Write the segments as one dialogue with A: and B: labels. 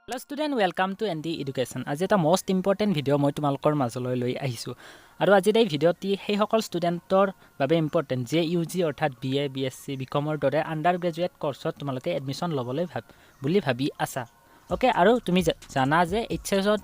A: Hello student, welcome to ND Education. আজি এটা most important video মই তোমালোকৰ মাজলৈ লৈ আহিছো। আৰু আজি এই ভিডিওটি সেই সকল ষ্টুডেন্টৰ বাবে ইম্পৰ্টেন্ট যে ইউজি অৰ্থাৎ BA, BSc, BCom ৰ দৰে আন্ডাৰ গ্ৰেজুৱেট কোৰ্সত তোমালোকে এডমিশন লবলৈ বুলি ভাবি আছা। ওকে, আৰু তুমি জানা যে HS ত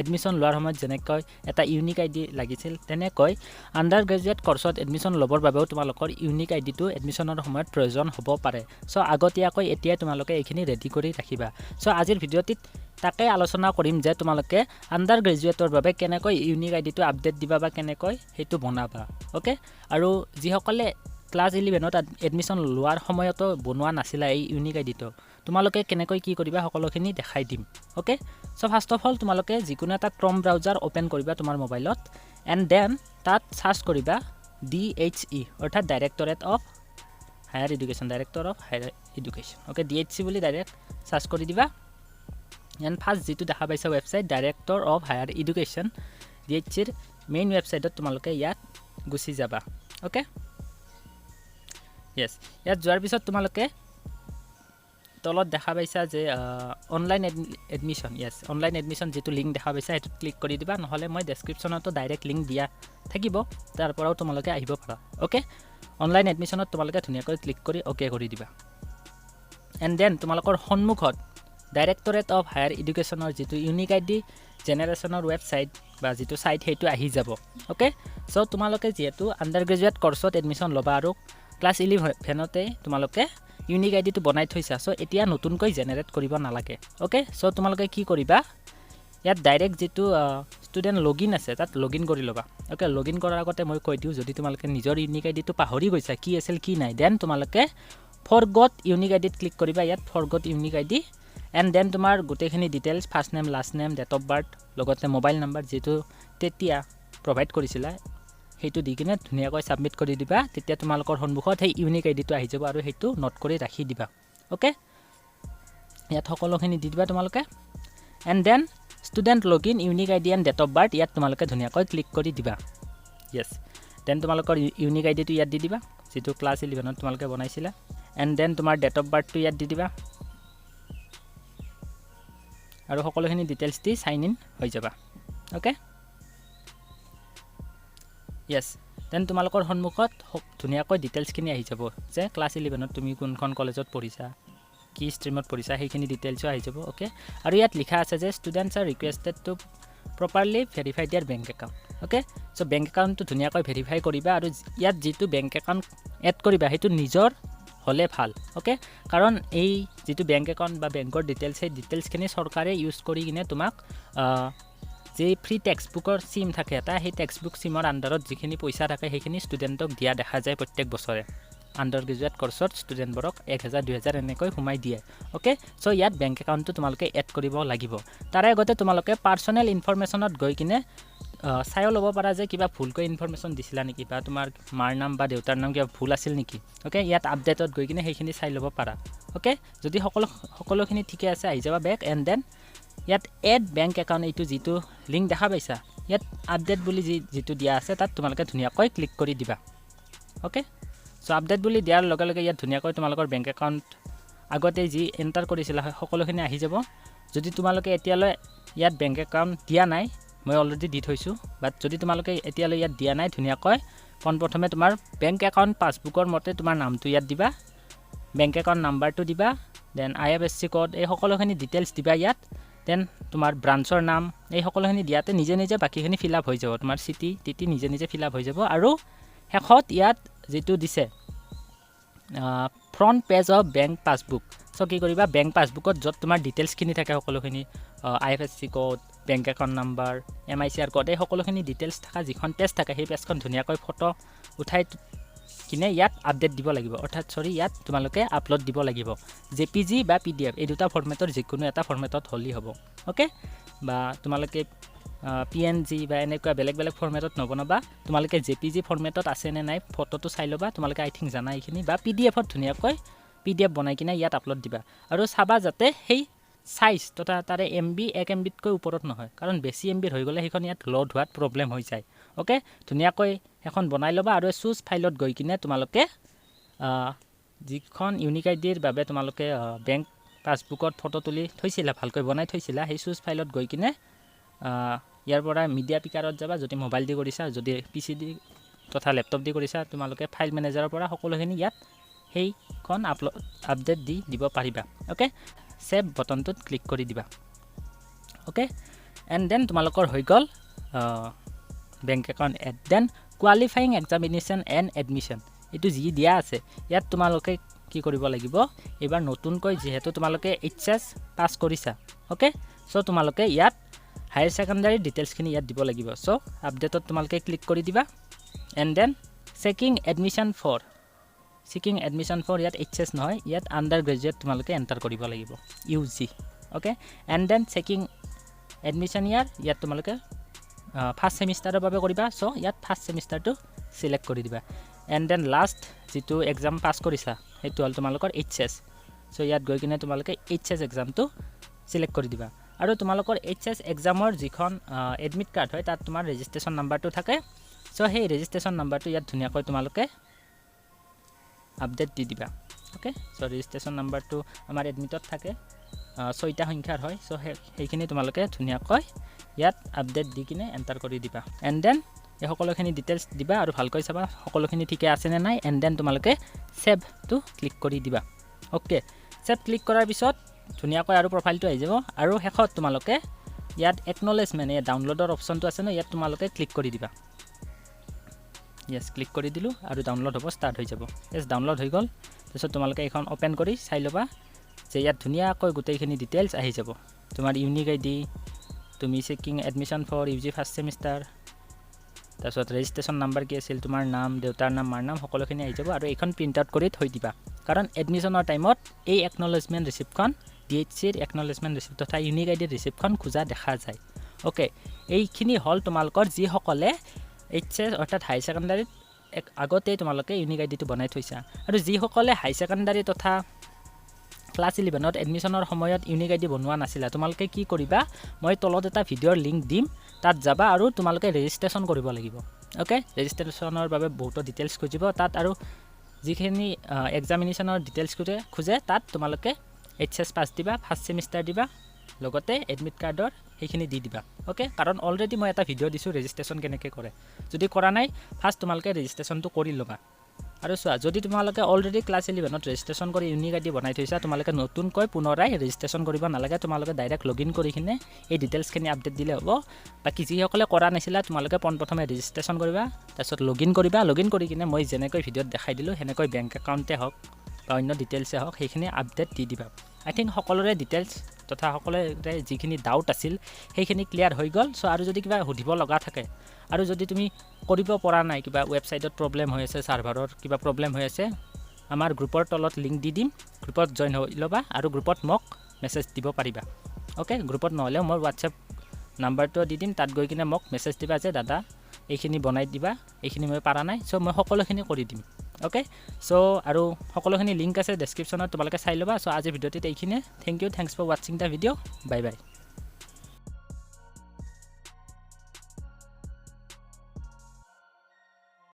A: এডমিশন লোৱাৰ সময়ত যেনেকৈ এটা ইউনিক আইডি লাগিছিল তেনেকৈ আন্ডাৰ গ্ৰেজুৱেট কোৰ্সত এডমিশন লবৰ বাবেও তোমালোকৰ ইউনিক আইডিটো এডমিশনৰ সময়ত প্ৰয়োজন হ'ব পাৰে। সো আগতীয়াকৈ এতিয়া তোমালোকে এইখিনি ৰেডি কৰি ৰাখিবা। সো আজিৰ ভিডিওটিত তাকে আলোচনা কৰিম যে তোমালোকে আন্ডাৰ গ্ৰেজুৱেটৰ বাবে কেনেকৈ ইউনিক আইডিটো আপডেট দিবা বা কেনেকৈ হেতু বনাবা। ওকে, আৰু যিসকলে ক্লাস 11 ত এডমিশন লোৱাৰ সময়তো বনোৱা নাছিল এই ইউনিক আইডিটো তোমালোকে কেনেকৈ কি কৰিবা সকলোখিনি দেখাই দিম। Okay, so first of all তোমালোকে যিকোনো এটা ক্ৰম ব্ৰাউজাৰ ওপেন কৰিবা তোমাৰ মোবাইলত এন্ড দেন তাত সাৰ্চ কৰিবা DHE অৰ্থাৎ directorate of higher education, director of higher education. Okay, DHC বুলি ডাইৰেক্ট সাৰ্চ কৰি দিবা এন্ড ফাৰ্স্ট যেটো দেখা পাইছা website director of higher education DHC ৰ মেইন ওয়েবসাইটত তোমালোকে ইয়াত গুছি যাবা। ওকে, yes, ইয়াত যোৱাৰ পিছত তোমালোকে তলত দেখা পাইছা যে online admission, yes, online admission যেটো লিংক দেখা পাইছা এটো ক্লিক কৰি দিবা, নহলে মই ডেসক্ৰিপচনতো ডাইৰেক্ট লিংক দিয়া থাকিব, তাৰ পৰাও তোমালোকে আহিব পাৰা। ওকে, অনলাইন এডমিশনত তোমালোকে ধুনীয়াকৈ ক্লিক কৰি ওকে কৰি দিবা এন্ড দেন তোমালোকৰ সন্মুখত ডাইৰেক্টৰেট অফ হায়াৰ এডুকেশ্যনৰ যেটো ইউনিক আইডি জেনাৰেশনৰ ওয়েবসাইট বা যেটো সাইট হেতু আহি যাব। ওকে, সো তোমালোকে যেহেতু আন্ডাৰ গ্ৰেজুৱেট কোৰ্সত এডমিশন লবা আৰু ক্লাস 11 তে তোমালোকে ইউনিক আইডিটো বনাই থৈছা, সো এতিয়া নতুনকৈ জেনাৰেট কৰিব নালাগে। ওকে, সো তোমালোকে কি কৰিবা ইয়াত ডাইৰেক্ট যেটো ষ্টুডেন্ট লগইন আছে তাত লগইন কৰি লবা। ওকে, লগইন কৰাৰ আগতে মই কৈ দিও যদি তোমালোকে নিজৰ ইউনিক আইডিটো পাহৰি গৈছা কি আছিল কি নাই, দেন তোমালোকে ফৰগট ইউনিক আইডিত ক্লিক কৰিবা, ইয়াত forgot unique ID and then তোমাৰ গোটেইখিনি details first name last name date of birth লগতে মোবাইল নাম্বাৰ যেটো তেতিয়া প্ৰভাইড কৰিছিলা হেতু দি কিনে ধুনীয়াকৈ সাবমিট কৰি দিবা। তেতিয়া তোমালোকৰ সন্মুখত সেই ইউনিক আইডিটো আহি যাব আৰু হেতু নোট কৰি ৰাখি দিবা। ওকে, ইয়াত সকলোখিনি দি দিবা তোমালোকে and then student login unique ID and date of birth ইয়াত তোমালোকে ধুনীয়াকৈ ক্লিক কৰি দিবা। yes, দেন তোমালোকৰ ইউনিক আইডিটো ইয়াত দি দিবা যেটো ক্লাস 11 ত তোমালোকে বনাইছিলা এন্ড দেন তোমাৰ ডেট অফ বাৰ্থটো ইয়াত দি দিবা আৰু সকলোখিনি ডিটেইলছ দি সাইন ইন হৈ যাবা। ওকে, yes, দেন তোমালোকৰ সন্মুখত ধুনীয়াকৈ ডিটেইলছখিনি আহি যাব যে ক্লাস 11 ত তুমি কোনখন কলেজত পঢ়িছা কি ষ্ট্ৰীমত পঢ়িছা সেইখিনি ডিটেইলছ আহি যাব। ওকে, আৰু ইয়াত লিখা আছে যে students are requested to properly verify their bank account. Okay, so bank একাউণ্টটো ধুনীয়াকৈ ভেৰিফাই কৰিবা আৰু ইয়াত যেটো বেংক একাউণ্ট এড কৰিবা হেতু নিজৰ হলে ভাল। ওকে, কাৰণ এই যেটো বেংক একাউণ্ট বা বেংকৰ ডিটেইলছ সেই ডিটেইলছখিনি চৰকাৰে ইউজ কৰি কিনে তোমাক যে ফ্ৰী টেক্সটবুকৰ সিম থাকে এটা সেই টেক্সটবুক সিমৰ আন্ডাৰত যিখিনি পইচা থাকে সেইখিনি ষ্টুডেন্টক দিয়া দেখা যায় প্ৰত্যেক বছৰে আন্ডাৰ গ্ৰেজুৱেট কোৰ্সত ষ্টুডেন্টবোৰক 1000 2000 এনেকৈ সোমাই দিয়ে। ওকে, সো ইয়াত বেংক একাউণ্টটো তোমালোকে এড কৰিব লাগিব। তাৰে আগতে তোমালোকে পাৰ্সনেল ইনফৰমেশনত গৈ কিনে চাইও ল'ব পাৰা যে কিবা ভুলকৈ ইনফৰমেশন দিছিলা নেকি বা তোমাৰ মাৰ নাম বা দেউতাৰ নাম কিবা ভুল আছিল নেকি। ওকে, ইয়াত আপডেটত গৈ কিনে সেইখিনি চাই ল'ব পাৰা। ওকে, যদি সকলোখিনি ঠিকে আছে আহি যাবা বেক এন্ড দেন ইয়াত এড বেংক একাউণ্ট এইটো যেটো লিংক দেখা পাইছা ইয়াত আপডেট বুলি যেটো দিয়া আছে তাত তোমালোকে ধুনীয়াকৈ ক্লিক কৰি দিবা। ওকে, সো আপডেট বুলি দিয়াৰ লগে লগে ইয়াত ধুনীয়াকৈ তোমালোকৰ বেংক একাউণ্ট আগতে যি এন্টাৰ কৰিছিলা সকলোখিনি আহি যাব। যদি তোমালোকে এতিয়ালৈ ইয়াত বেংক একাউণ্ট দিয়া নাই মই অলৰেডি দি থৈছো, বাট যদি তোমালোকে এতিয়ালৈ ইয়াত দিয়া নাই ধুনীয়াকৈ প্ৰথমে তোমাৰ বেংক একাউণ্ট পাছবুকৰ মতে তোমাৰ নামটো ইয়াত দিবা, বেংক একাউণ্ট নাম্বাৰটো দিবা, দেন IFSC কোড এই সকলোখিনি ডিটেইলছ দিবা ইয়াত, দেন তোমাৰ ব্ৰাঞ্চৰ নাম এই সকলোখিনি দিয়াতে নিজে নিজে বাকিখিনি ফিল আপ হৈ যাব, তোমাৰ সিটি টিটি নিজে নিজে ফিল আপ হৈ যাব। আৰু শেষত ইয়াত যেটো দিছে front page of bank passbook, so কি কৰিবা বেংক পাছবুকত যত তোমাৰ ডিটেইলছখিনি থাকে সকলোখিনি IFSC code bank account number MICR code এই সকলোখিনি ডিটেইলছ থকা যিখন পেজ থাকে সেই পেজখন ধুনীয়াকৈ ফটো উঠাই কিনে ইয়াত আপডেট দিব লাগিব, অৰ্থাৎ ইয়াত তোমালোকে আপলোড দিব লাগিব JPG বা PDF এই দুটা ফৰমেটৰ যিকোনো এটা ফৰমেটত হলি হ'ব। ওকে, বা তোমালোকে PNG বা এনেকুৱা বেলেগ বেলেগ ফৰমেটত নবনাবা, তোমালোকে JPG ফৰমেটত আছে নে নাই ফটোটো চাই ল'বা, তোমালোকে আই থিংক জানা এইখিনি, বা PDFত ধুনীয়াকৈ PDF বনাই কিনে ইয়াত আপলোড দিবা আৰু চাবা যাতে সেই সাইজ তথা তাৰে MB 1 MB তকৈ ওপৰত নহয়, কাৰণ বেছি MB হৈ গলে সেইখন ইয়াত লোড হোৱাত প্ৰবলেম হৈ যায়। ওকে, ধুনীয়াকৈ এখন বনাই ল'বা আৰু চুজ ফাইলত গৈ কিনে তোমালোকে যিখন ইউনিক আইডিৰ বাবে তোমালোকে বেংক পাছবুকত ফটো তুলি থৈছিলা ভালকৈ বনাই থৈছিলা সেই চুজ ফাইলত গৈ কিনে ইয়াৰ পৰা মিডিয়া পিকাৰত যাবা যদি মোবাইল দি কৰিছা যদি পিসি দি তথা ল্যাপটপ দি কৰিছা তোমালোকে ফাইল ম্যানেজাৰৰ পৰা সকলোখিনি ইয়াত সেইখন আপডেট দি দিব পাৰিবা ওকে সেভ বটনটোত ক্লিক কৰি দিবা ওকে এন্ড দেন তোমালোকৰ হৈ গল bank account and then qualifying examination and admission এটো জি দিয়া আছে ইয়াত তোমালোকে কি কৰিব লাগিব এবাৰ নতুনকৈ যেহেতু তোমালোকে এইচএস পাস কৰিছা ওকে সো তোমালোকে ইয়াত হায়াৰ সেকেন্ডাৰী ডিটেইলছ খিনি ইয়াত দিব লাগিব সো আপডেটত তোমালোকে ক্লিক কৰি দিবা and then checking admission for ইয়াত এইচএস নহয় ইয়াত আন্ডাৰ গ্ৰেজুৱেট তোমালোকে এন্টাৰ কৰিব লাগিব UG okay and then checking admission ইয়াত তোমালোকে ফাৰ্স্ট সেমিস্টাৰৰ বাবে কৰিবা সো ইয়াত ফাৰ্স্ট সেমিস্টাৰটো সিলেক্ট কৰি দিবা এন্ড দেন লাষ্ট যেটো এক্সাম পাস কৰিছা হেতু হল তোমালোকৰ এইচএস সো ইয়াত গৈ কিনে তোমালোকে এইচএস এক্সামটো সিলেক্ট কৰি দিবা আৰু তোমালোকৰ এইচএস এক্সামৰ যিখন এডমিট কাৰ্ড হয় তাত তোমাৰ ৰেজিষ্ট্ৰেচন নাম্বাৰটো থাকে সো সেই ৰেজিষ্ট্ৰেচন নাম্বাৰটো ইয়াত ধুনিয়াকৈ তোমালোকে আপডেট দি দিবা ওকে সো ৰেজিষ্ট্ৰেচন নাম্বাৰটো আমাৰ এডমিটত থাকে 6টা সংখ্যাৰ হয় সো সেইখিনি তোমালোকে ধুনিয়াকৈ ইয়াত আপডেট দি কিনে এন্টাৰ কৰি দিবা এন্ড দেন এই সকলোখিনি ডিটেইলছ দিবা আৰু ভালকৈ চাবা সকলোখিনি ঠিকে আছে নে নাই এন্ড দেন তোমালোকে সেভ টু ক্লিক কৰি দিবা ওকে সেভ ক্লিক কৰাৰ পিছত ধুনিয়াকৈ আৰু প্ৰফাইলটো আহি যাব আৰু হেকত তোমালোকে ইয়াত একনলেজমেন্ট এই ডাউনলোডৰ অপচনটো আছে ন ইয়াত তোমালোকে ক্লিক কৰি দিবা ইয়েস ক্লিক কৰি দিলু আৰু ডাউনলোড হ'ব স্টাৰ্ট হৈ যাব ইয়েস ডাউনলোড হৈ গল তাৰপিছত তোমালোকে এখন ওপেন কৰি চাই লবা যে ইয়াত ধুনিয়াকৈ গোটেইখিনি ডিটেইলছ আহি যাব তোমাৰ ইউনিক আইডি তুমি checking admission for UG first semester তাৰপিছত ৰেজিষ্ট্ৰেচন নাম্বাৰ কি আছিল তোমাৰ নাম দেউতাৰ নাম মাৰ নাম সকলোখিনি আহি যাব আৰু এইখন প্ৰিন্ট আউট কৰি থৈ দিবা কাৰণ এডমিশনৰ টাইমত এই একনলেজমেন্ট ৰিসিপ্টখন ডিএইচসিৰ একনলেজমেন্ট ৰিসিপ্ট তথা ইউনিক আইডি ৰিসিপ্টখন খুজা দেখা যায় ওকে এইখিনি হল তোমালোকৰ যি সকলে এইচএস অৰ্থাৎ হাই সেকেন্ডাৰীত আগতে তোমালোকে ইউনিক আইডিটো বনাই থৈছা আৰু যি সকলে হাই সেকেন্ডাৰী তথা ক্লাস 11ত এডমিশনৰ সময়ত ইউনিক আইডি বনোৱা নাছিলা তোমালোকে কি কৰিবা মই তলত এটা ভিডিওৰ লিংক দিম তাত যাবা আৰু তোমালোকে ৰেজিষ্ট্ৰেচন কৰিব লাগিব ওকে ৰেজিষ্ট্ৰেচনৰ বাবে বহুত ডিটেইলছ খুজিব তাত আৰু যিখিনি এক্সামিনেশনৰ ডিটেইলছ খুজে তাত তোমালোকে এইচএস পাস দিবা ফাৰ্স্ট সেমিস্টাৰ দিবা লগতে এডমিট কাৰ্ডৰ সেইখিনি দি দিবা ওকে কাৰণ অলৰেডি মই এটা ভিডিও দিছো ৰেজিষ্ট্ৰেচন কেনেকৈ কৰে যদি কৰা নাই ফাৰ্স্ট তোমালোকে ৰেজিষ্ট্ৰেচনটো কৰি লবা আৰু সোৱা যদি তোমালোকে অলৰেডি ক্লাস 11ত ৰেজিষ্ট্ৰেচন কৰি ইউনিক আইডি বনাই থৈছা তোমালোকে নতুনকৈ পুনৰাই ৰেজিষ্ট্ৰেচন কৰিব নালাগে তোমালোকে ডাইৰেক্ট লগইন কৰি কিনে এই ডিটেইলছখিনি আপডেট দিলে হ'ব বাকি যি সকলে কৰা নাছিলা তোমালোকে প্ৰথমে ৰেজিষ্ট্ৰেচন কৰিবা তাৰপিছত লগইন কৰিবা লগইন কৰি কিনে মই যেনেকৈ ভিডিওত দেখাই দিলো হেনেকৈ বেংক একাউণ্টে হওক বা অন্য ডিটেইলছে হওক সেইখিনি আপডেট দি দিবা আই থিংক সকলোৰে ডিটেইলছ তথা সকলোৰে যিখিনি ডাউট আছিল সেইখিনি ক্লিয়াৰ হৈ গল সো আৰু যদি কিবা সুধিব লগা থাকে আৰু যদি তুমি কৰিব পৰা নাই কিবা ওয়েবসাইটত প্ৰবলেম হৈ আছে সাৰ্ভাৰৰ কিবা প্ৰবলেম হৈ আছে আমাৰ গ্ৰুপৰ তলত লিংক দি দিম গ্ৰুপত জয়েন হৈ লবা আৰু গ্ৰুপত মোক মেছেজ দিব পাৰিবা ওকে গ্ৰুপত নহলেও মোৰ WhatsApp নাম্বাৰটো দি দিম তাত গৈ কিনে মোক মেছেজ দিবা যে দাদা এইখিনি বনাই দিবা এইখিনি মই পাৰা নাই সো মই সকলোখিনি কৰি দিম ওকে সো আৰু সকলোখিনি লিংক আছে ডেসক্ৰিপচনত তোমালোকে চাই লবা সো আজি ভিডিওটিত এইখিনি thank you thanks for watching the video bye by